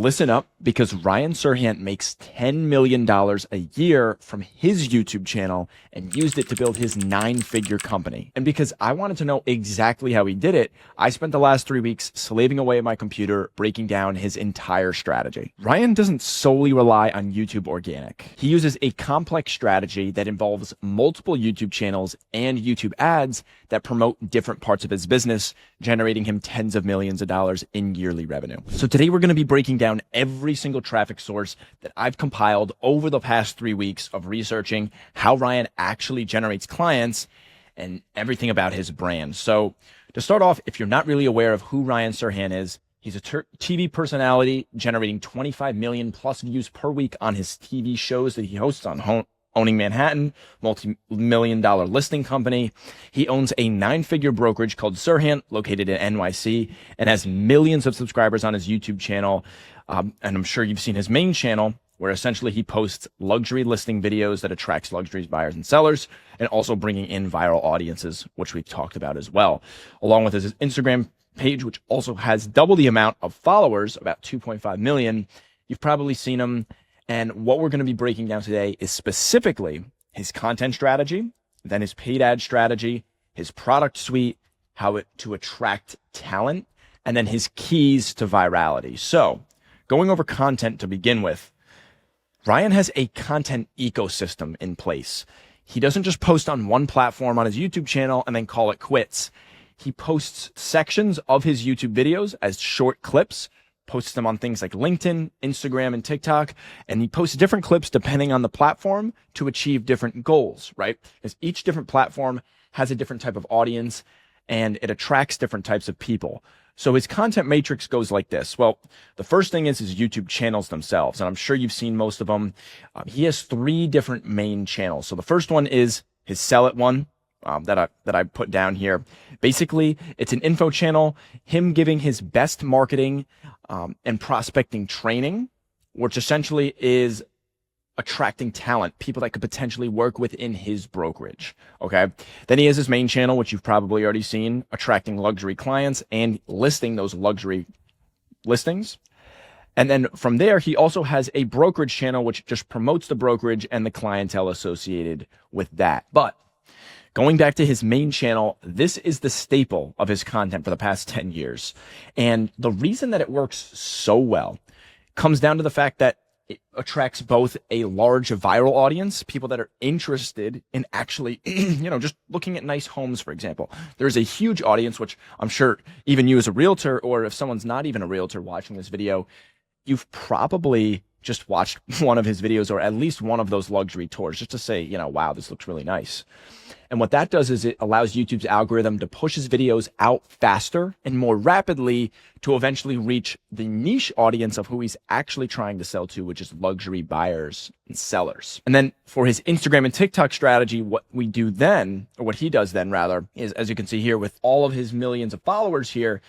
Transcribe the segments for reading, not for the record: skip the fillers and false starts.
Listen up, because Ryan Serhant makes $10 million a year from his YouTube channel and used it to build his 9-figure company. And because I wanted to know exactly how he did it, I spent the last 3 weeks slaving away at my computer, breaking down his entire strategy. Ryan doesn't solely rely on YouTube organic. He uses a complex strategy that involves multiple YouTube channels and YouTube ads that promote different parts of his business, generating him tens of millions of dollars in yearly revenue. So today we're going to be breaking down every single traffic source that I've compiled over the past 3 weeks of researching how Ryan actually generates clients and everything about his brand. So to start off, if you're not really aware of who Ryan Serhant is, he's a TV personality generating 25 million plus views per week on his TV shows that he hosts on Owning Manhattan, multi-million-dollar listing company. He owns a 9-figure brokerage called Serhant, located in NYC, and has millions of subscribers on his YouTube channel. And I'm sure you've seen his main channel, where essentially he posts luxury listing videos that attracts luxury buyers and sellers, and also bringing in viral audiences, which we've talked about as well, along with his Instagram page, which also has double the amount of followers, about 2.5 million. You've probably seen him. And what we're going to be breaking down today is specifically his content strategy, then his paid ad strategy, his product suite, how to attract talent, and then his keys to virality. So going over content to begin with, Ryan has a content ecosystem in place. He doesn't just post on one platform on his YouTube channel and then call it quits. He posts sections of his YouTube videos as short clips, posts them on things like LinkedIn, Instagram, and TikTok, and he posts different clips depending on the platform to achieve different goals, right? Because each different platform has a different type of audience and it attracts different types of people. So his content matrix goes like this. Well, the first thing is his YouTube channels themselves, and I'm sure you've seen most of them. He has 3 different main channels. So the first one is his Sell It one, that I put down here. Basically, it's an info channel, him giving his best marketing and prospecting training, which essentially is attracting talent, people that could potentially work within his brokerage. Okay. Then he has his main channel, which you've probably already seen, attracting luxury clients and listing those luxury listings. And then from there, he also has a brokerage channel, which just promotes the brokerage and the clientele associated with that. But going back to his main channel, this is the staple of his content for the past 10 years. And the reason that it works so well comes down to the fact that it attracts both a large viral audience, people that are interested in actually, just looking at nice homes, for example. There's a huge audience, which I'm sure even you as a realtor, or if someone's not even a realtor watching this video, you've probably just watched one of his videos or at least one of those luxury tours just to say, wow, this looks really nice. And what that does is it allows YouTube's algorithm to push his videos out faster and more rapidly to eventually reach the niche audience of who he's actually trying to sell to, which is luxury buyers and sellers. And then for his Instagram and TikTok strategy, what he does then, is, as you can see here with all of his millions of followers here,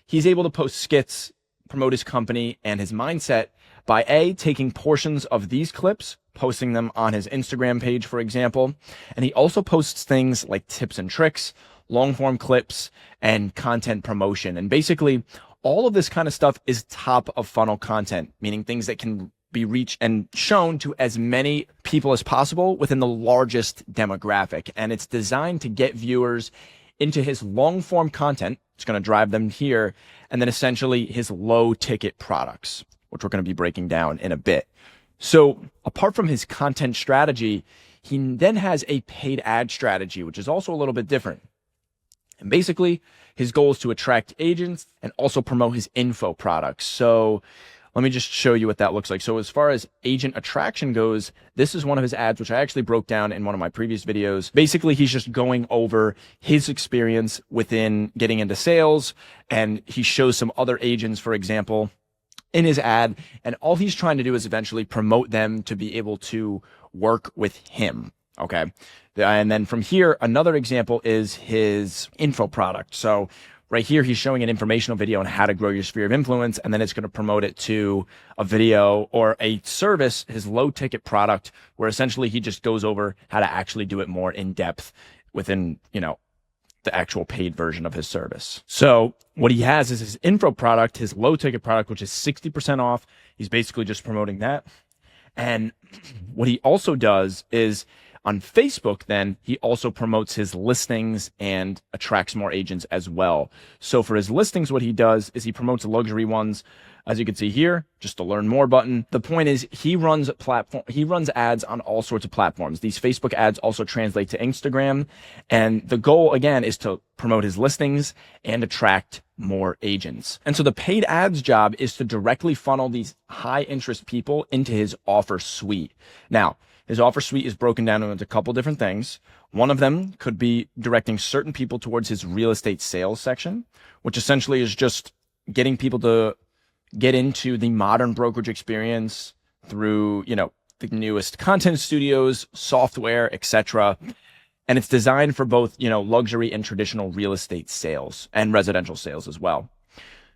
he's able to post skits, promote his company and his mindset by taking portions of these clips, posting them on his Instagram page, for example. And he also posts things like tips and tricks, long form clips, and content promotion. And basically all of this kind of stuff is top of funnel content, meaning things that can be reached and shown to as many people as possible within the largest demographic. And it's designed to get viewers into his long form content. It's going to drive them here. And then essentially his low ticket products, which we're going to be breaking down in a bit. So apart from his content strategy, he then has a paid ad strategy, which is also a little bit different. And basically his goal is to attract agents and also promote his info products. So let me just show you what that looks like. So as far as agent attraction goes, this is one of his ads, which I actually broke down in one of my previous videos. Basically, he's just going over his experience within getting into sales, and he shows some other agents, for example, in his ad, and all he's trying to do is eventually promote them to be able to work with him. Okay. And then from here, another example is his info product. So right here, he's showing an informational video on how to grow your sphere of influence, and then it's going to promote it to a video or a service, his low ticket product, where essentially he just goes over how to actually do it more in depth within, the actual paid version of his service. So what he has is his info product, his low ticket product, which is 60% off. He's basically just promoting that. And what he also does is on Facebook, then he also promotes his listings and attracts more agents as well. So for his listings, what he does is he promotes luxury ones. As you can see here, just the learn more button. The point is he runs ads on all sorts of platforms. These Facebook ads also translate to Instagram. And the goal again is to promote his listings and attract more agents. And so the paid ads job is to directly funnel these high interest people into his offer suite. Now, his offer suite is broken down into a couple different things. One of them could be directing certain people towards his real estate sales section, which essentially is just getting people to get into the modern brokerage experience through, the newest content studios, software, etc. And it's designed for both, luxury and traditional real estate sales and residential sales as well.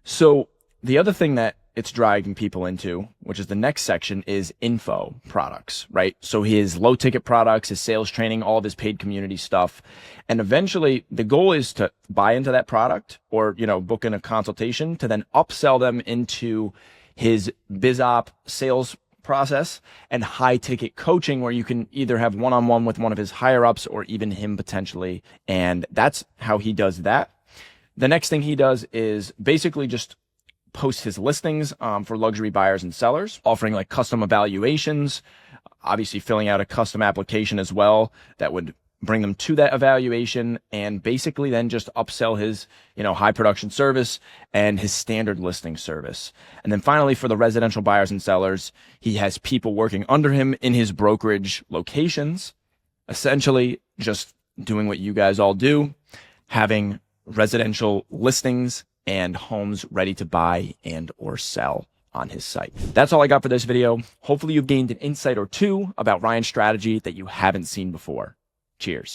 So the other thing that it's driving people into, which is the next section, is info products, right? So his low ticket products, his sales training, all of his paid community stuff. And eventually the goal is to buy into that product or, book in a consultation to then upsell them into his BizOp sales process and high ticket coaching, where you can either have one-on-one with one of his higher ups or even him potentially. And that's how he does that. The next thing he does is basically just post his listings for luxury buyers and sellers, offering like custom evaluations, obviously filling out a custom application as well that would bring them to that evaluation, and basically then just upsell his, high production service and his standard listing service. And then finally, for the residential buyers and sellers, he has people working under him in his brokerage locations, essentially just doing what you guys all do, having residential listings and homes ready to buy and or sell on his site. That's all I got for this video. Hopefully you've gained an insight or two about Ryan's strategy that you haven't seen before. Cheers.